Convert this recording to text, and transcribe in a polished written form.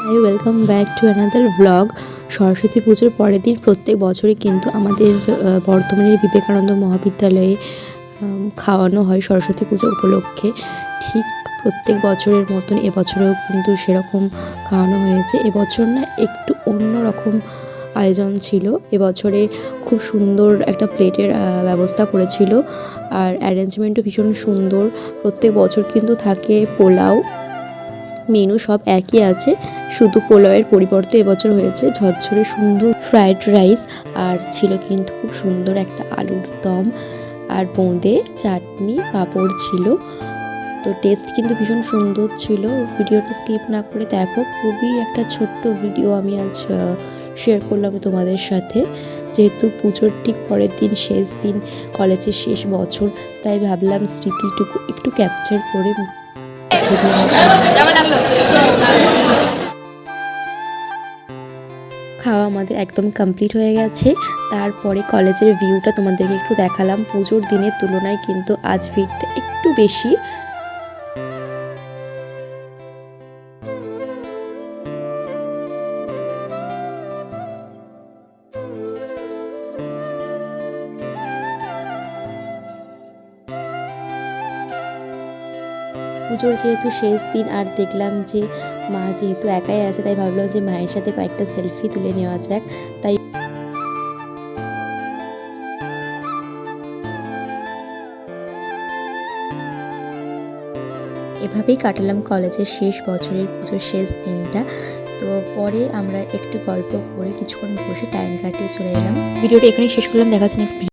Hi welcome back to another blog. Saraswati পুজোর পরের দিন প্রত্যেক বছরই কিন্তু আমাদের বর্ধমানের বিবেকানন্দ মহাবিদ্যালয়ে খাওয়ানো হয় সরস্বতী পুজো উপলক্ষে। ঠিক প্রত্যেক বছরের মতন এবছরেও কিন্তু সেরকম খাওয়ানো হয়েছে। এবছর না একটু অন্যরকম আয়োজন ছিল। এবছরে খুব সুন্দর একটা প্লেটের ব্যবস্থা করেছিল, আর অ্যারেঞ্জমেন্টও ভীষণ সুন্দর। প্রত্যেক বছর কিন্তু থাকে পোলাও, মেনু সব একই আছে, শুধু পোলাওয়ের পরিবর্তে এবছর হয়েছে ঝরঝরে সুন্দর ফ্রায়েড রাইস, আর ছিল কিন্তু খুব সুন্দর একটা আলুর দম, আর বোঁদে, চাটনি, পাঁপড় ছিল। তো টেস্ট কিন্তু ভীষণ সুন্দর ছিল। ভিডিওটা স্কিপ না করে দেখো, খুবই একটা ছোট্ট ভিডিও আমি আজ শেয়ার করলাম তোমাদের সাথে। যেহেতু পুজোর ঠিক পরের দিন, শেষ দিন, কলেজের শেষ বছর, তাই ভাবলাম স্মৃতিটুকু একটু ক্যাপচার করে খাওয়া আমাদের একদম কমপ্লিট হয়ে গেছে। তারপরে কলেজের ভিউটা তোমাদেরকে একটু দেখালাম। পুজোর দিনের তুলনায় কিন্তু আজ ভিড়টা একটু বেশি। পুজোর যেহেতু শেষ দিন, আর দেখলাম যে মা যেহেতু একাই আছে, তাই ভাবলাম যে মায়ের সাথে কয়েকটা সেলফি তুলে নেওয়া যাক। তাই এভাবেই কাটালাম কলেজের শেষ বছরের পুজোর শেষ দিনটা। তো পরে আমরা একটু গল্প করে কিছুক্ষণ বসে টাইম কাটিয়ে চলে এলাম। ভিডিওটা এখানেই শেষ করলাম। দেখা হচ্ছে নেক্সট